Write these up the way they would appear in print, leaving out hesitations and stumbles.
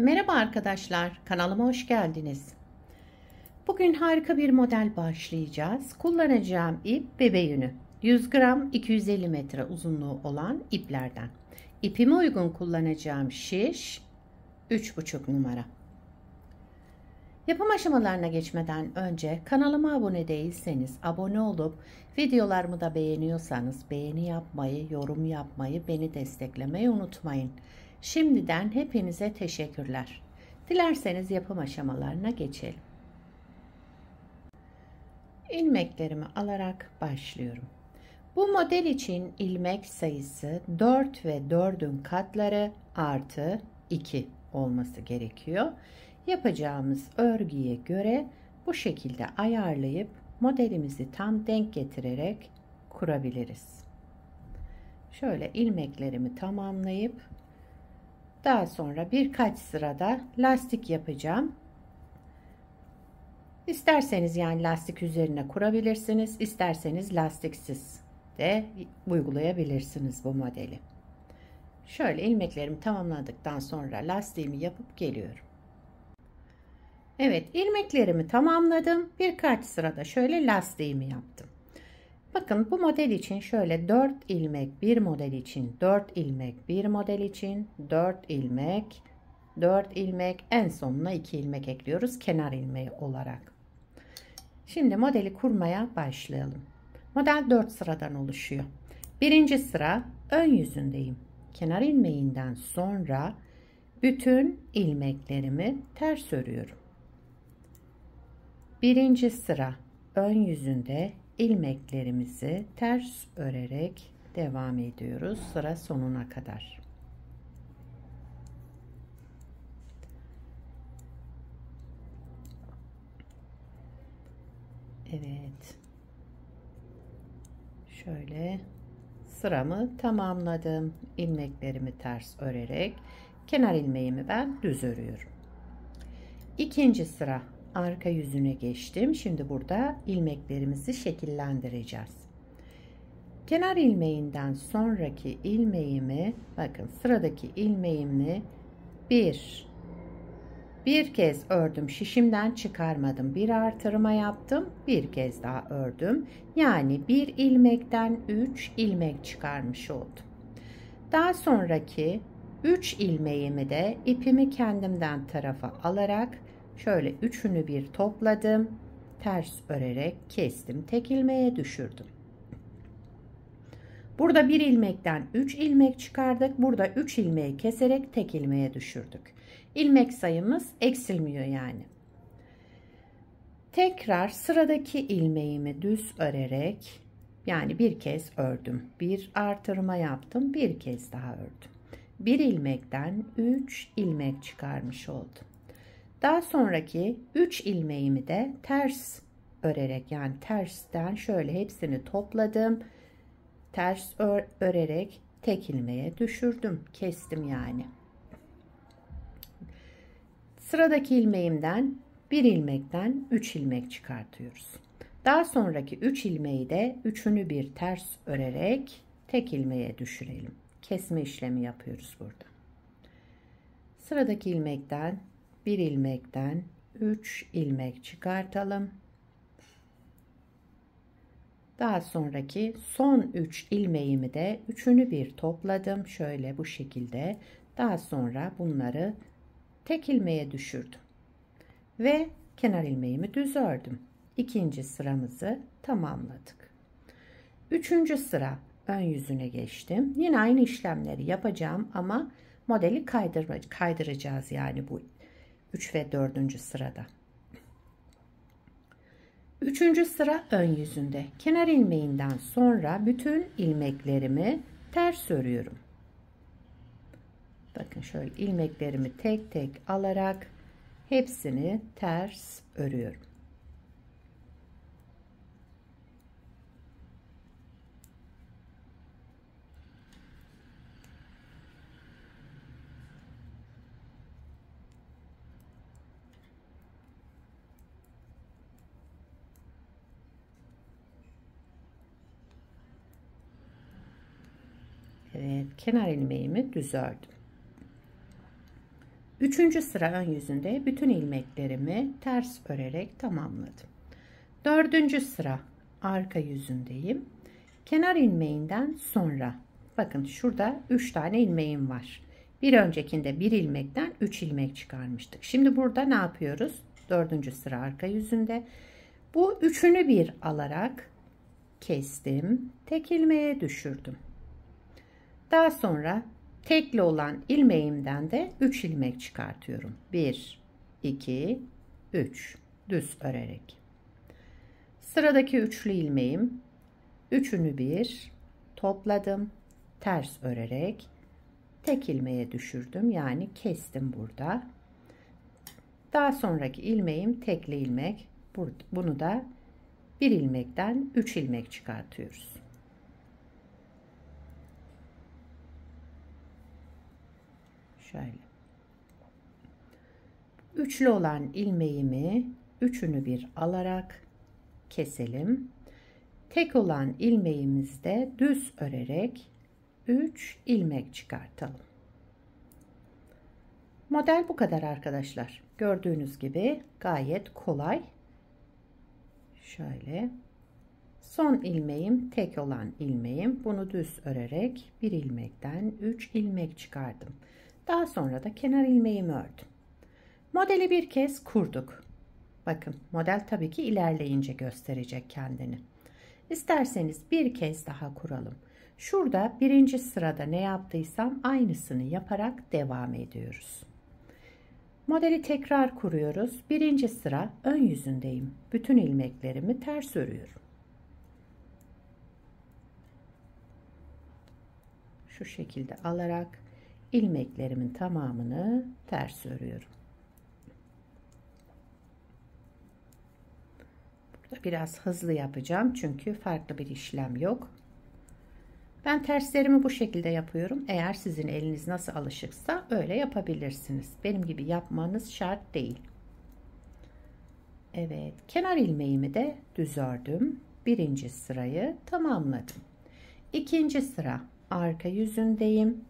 Merhaba arkadaşlar, kanalıma hoş geldiniz. Bugün harika bir model başlayacağız. Kullanacağım ip bebe yünü. 100 gram 250 metre uzunluğu olan iplerden. İpime uygun kullanacağım şiş 3,5 numara. Yapım aşamalarına geçmeden önce kanalıma abone değilseniz abone olup videolarımı da beğeniyorsanız beğeni yapmayı, yorum yapmayı, beni desteklemeyi unutmayın. Şimdiden hepinize teşekkürler. Dilerseniz yapım aşamalarına geçelim. İlmeklerimi alarak başlıyorum. Bu model için ilmek sayısı 4 ve 4'ün katları artı 2 olması gerekiyor. Yapacağımız örgüye göre bu şekilde ayarlayıp modelimizi tam denk getirerek kurabiliriz. Şöyle ilmeklerimi tamamlayıp daha sonra birkaç sırada lastik yapacağım. İsterseniz yani lastik üzerine kurabilirsiniz, isterseniz lastiksiz de uygulayabilirsiniz bu modeli. Şöyle ilmeklerimi tamamladıktan sonra lastiğimi yapıp geliyorum. Evet, ilmeklerimi tamamladım. Birkaç sırada şöyle lastiğimi yaptım. Bakın bu model için şöyle 4 ilmek bir model için, 4 ilmek bir model için, 4 ilmek, 4 ilmek, en sonuna 2 ilmek ekliyoruz kenar ilmeği olarak. Şimdi modeli kurmaya başlayalım. Model 4 sıradan oluşuyor. Birinci sıra ön yüzündeyim. Kenar ilmeğinden sonra bütün ilmeklerimi ters örüyorum. Birinci sıra ön yüzünde ilmeklerimizi ters örerek devam ediyoruz sıra sonuna kadar. Evet. Şöyle sıramı tamamladım. İlmeklerimi ters örerek kenar ilmeğimi ben düz örüyorum. İkinci sıra arka yüzüne geçtim. Şimdi burada ilmeklerimizi şekillendireceğiz. Kenar ilmeğinden sonraki ilmeğimi bakın sıradaki ilmeğimi bir kez ördüm, şişimden çıkarmadım, bir artırma yaptım, bir kez daha ördüm, yani bir ilmekten 3 ilmek çıkarmış oldum. Daha sonraki 3 ilmeğimi de ipimi kendimden tarafa alarak şöyle üçünü bir topladım, ters örerek kestim, tek ilmeğe düşürdüm. Burada bir ilmekten 3 ilmek çıkardık, burada 3 ilmeği keserek tek ilmeğe düşürdük. İlmek sayımız eksilmiyor yani. Tekrar sıradaki ilmeğimi düz örerek yani bir kez ördüm. Bir artırma yaptım. Bir kez daha ördüm. Bir ilmekten 3 ilmek çıkarmış oldum. Daha sonraki 3 ilmeğimi de ters örerek yani tersten şöyle hepsini topladım. Ters örerek tek ilmeğe düşürdüm. Kestim yani. Sıradaki ilmeğimden bir ilmekten 3 ilmek çıkartıyoruz. Daha sonraki 3 ilmeği de üçünü bir ters örerek tek ilmeğe düşürelim. Kesme işlemi yapıyoruz burada. Sıradaki ilmekten bir ilmekten 3 ilmek çıkartalım. Daha sonraki son 3 ilmeğimi de üçünü bir topladım. Şöyle bu şekilde. Daha sonra bunları tek ilmeğe düşürdüm ve kenar ilmeğimi düz ördüm. İkinci sıramızı tamamladık. Üçüncü sıra ön yüzüne geçtim. Yine aynı işlemleri yapacağım ama modeli kaydıracağız yani bu 3 ve 4. sırada. Üçüncü sıra ön yüzünde. Kenar ilmeğinden sonra bütün ilmeklerimi ters örüyorum. Bakın şöyle ilmeklerimi tek tek alarak hepsini ters örüyorum. Evet, kenar ilmeğimi düz ördüm. Üçüncü sıra ön yüzünde bütün ilmeklerimi ters örerek tamamladım. Dördüncü sıra arka yüzündeyim. Kenar ilmeğinden sonra bakın şurada 3 tane ilmeğim var. Bir öncekinde bir ilmekten 3 ilmek çıkarmıştık. Şimdi burada ne yapıyoruz? Dördüncü sıra arka yüzünde. Bu üçünü bir alarak kestim. Tek ilmeğe düşürdüm. Daha sonra tekli olan ilmeğimden de 3 ilmek çıkartıyorum. 1, 2, 3 düz örerek. Sıradaki üçlü ilmeğim, üçünü bir topladım. Ters örerek tek ilmeğe düşürdüm. Yani kestim burada. Daha sonraki ilmeğim tekli ilmek. Bunu da bir ilmekten 3 ilmek çıkartıyoruz. Şöyle. Üçlü olan ilmeğimi üçünü bir alarak keselim. Tek olan ilmeğimizde düz örerek 3 ilmek çıkartalım. Model bu kadar arkadaşlar. Gördüğünüz gibi gayet kolay. Şöyle. Son ilmeğim tek olan ilmeğim. Bunu düz örerek bir ilmekten 3 ilmek çıkardım. Daha sonra da kenar ilmeğimi ördüm. Modeli bir kez kurduk. Bakın model tabii ki ilerleyince gösterecek kendini. İsterseniz bir kez daha kuralım. Şurada birinci sırada ne yaptıysam aynısını yaparak devam ediyoruz. Modeli tekrar kuruyoruz. Birinci sıra ön yüzündeyim. Bütün ilmeklerimi ters örüyorum. Şu şekilde alarak ilmeklerimin tamamını ters örüyorum. Burada biraz hızlı yapacağım çünkü farklı bir işlem yok. Ben terslerimi bu şekilde yapıyorum. Eğer sizin eliniz nasıl alışıksa öyle yapabilirsiniz. Benim gibi yapmanız şart değil. Evet, kenar ilmeğimi de düz ördüm. Birinci sırayı tamamladım. İkinci sıra arka yüzündeyim.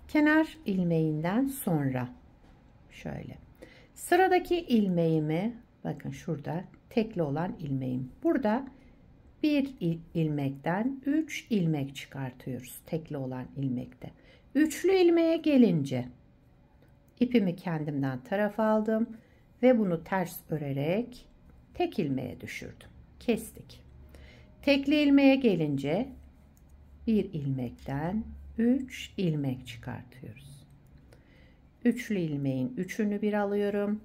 Kenar ilmeğinden sonra şöyle sıradaki ilmeğimi bakın şurada tekli olan ilmeğim. Burada bir ilmekten 3 ilmek çıkartıyoruz tekli olan ilmekte. Üçlü ilmeğe gelince ipimi kendimden tarafa aldım ve bunu ters örerek tek ilmeğe düşürdüm. Kestik. Tekli ilmeğe gelince bir ilmekten 3 ilmek çıkartıyoruz. Üçlü ilmeğin üçünü bir alıyorum.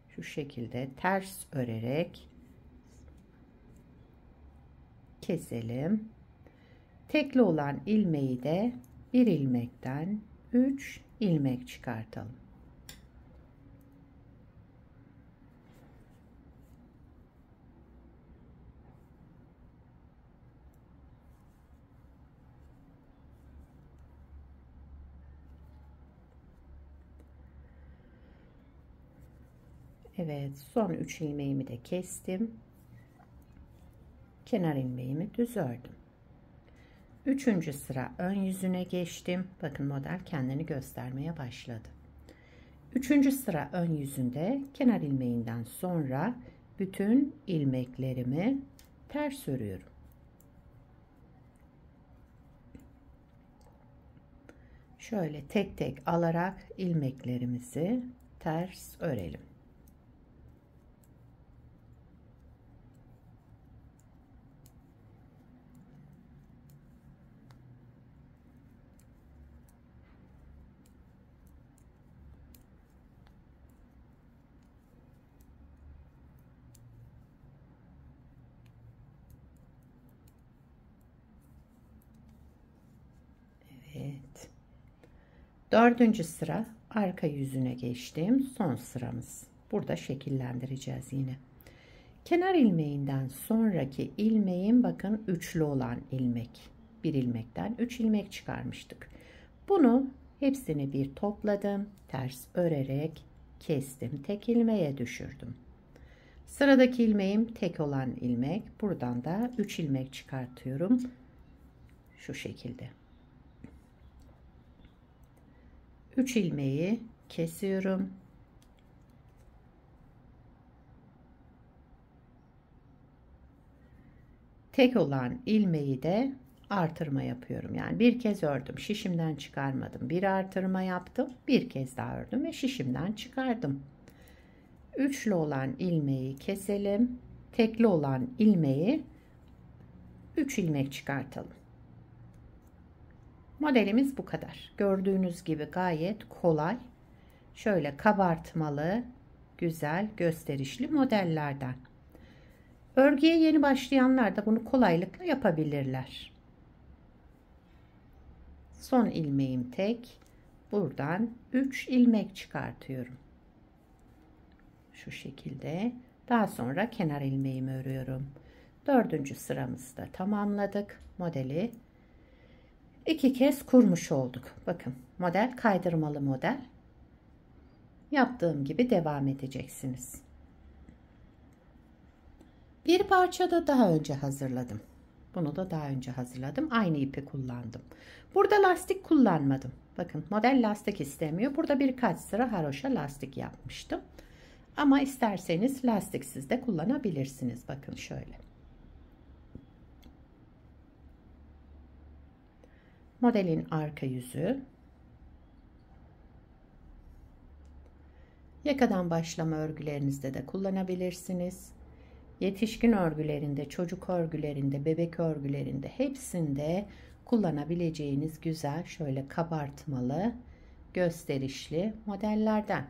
Şu şekilde ters örerek keselim. Tekli olan ilmeği de bir ilmekten 3 ilmek çıkartalım. Evet, son 3 ilmeğimi de kestim. Kenar ilmeğimi düz ördüm. Üçüncü sıra ön yüzüne geçtim. Bakın model kendini göstermeye başladı. Üçüncü sıra ön yüzünde kenar ilmeğinden sonra bütün ilmeklerimi ters örüyorum. Şöyle tek tek alarak ilmeklerimizi ters örelim. Evet. Dördüncü sıra arka yüzüne geçtim. Son sıramız. Burada şekillendireceğiz yine. Kenar ilmeğinden sonraki ilmeğin bakın üçlü olan ilmek. Bir ilmekten 3 ilmek çıkarmıştık. Bunu hepsini bir topladım. Ters örerek kestim. Tek ilmeğe düşürdüm. Sıradaki ilmeğim tek olan ilmek. Buradan da 3 ilmek çıkartıyorum. Şu şekilde. 3 ilmeği kesiyorum. Tek olan ilmeği de artırma yapıyorum. Yani bir kez ördüm, şişimden çıkarmadım. Bir artırma yaptım, bir kez daha ördüm ve şişimden çıkardım. Üçlü olan ilmeği keselim. Tekli olan ilmeği 3 ilmek çıkartalım. Modelimiz bu kadar. Gördüğünüz gibi gayet kolay. Şöyle kabartmalı, güzel, gösterişli modellerden. Örgüye yeni başlayanlar da bunu kolaylıkla yapabilirler. Son ilmeğim tek. Buradan 3 ilmek çıkartıyorum. Şu şekilde. Daha sonra kenar ilmeğimi örüyorum. 4. sıramızda tamamladık. Modeli 2 kez kurmuş olduk. Bakın, model kaydırmalı model. Yaptığım gibi devam edeceksiniz. Bir parça da daha önce hazırladım. Bunu da daha önce hazırladım. Aynı ipi kullandım. Burada lastik kullanmadım. Bakın, model lastik istemiyor. Burada birkaç sıra haroşa lastik yapmıştım. Ama isterseniz lastiksiz de kullanabilirsiniz. Bakın şöyle. Modelin arka yüzü. Yakadan başlama örgülerinizde de kullanabilirsiniz. Yetişkin örgülerinde, çocuk örgülerinde, bebek örgülerinde hepsinde kullanabileceğiniz güzel şöyle kabartmalı, gösterişli modellerden.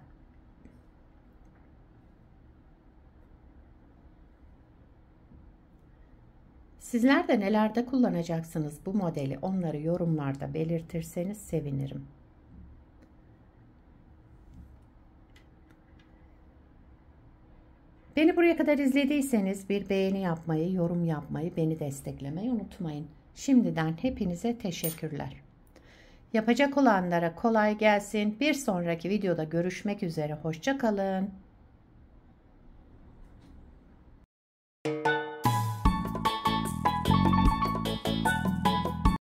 Sizler de nelerde kullanacaksınız bu modeli, onları yorumlarda belirtirseniz sevinirim. Beni buraya kadar izlediyseniz bir beğeni yapmayı, yorum yapmayı, beni desteklemeyi unutmayın. Şimdiden hepinize teşekkürler. Yapacak olanlara kolay gelsin. Bir sonraki videoda görüşmek üzere. Hoşça kalın.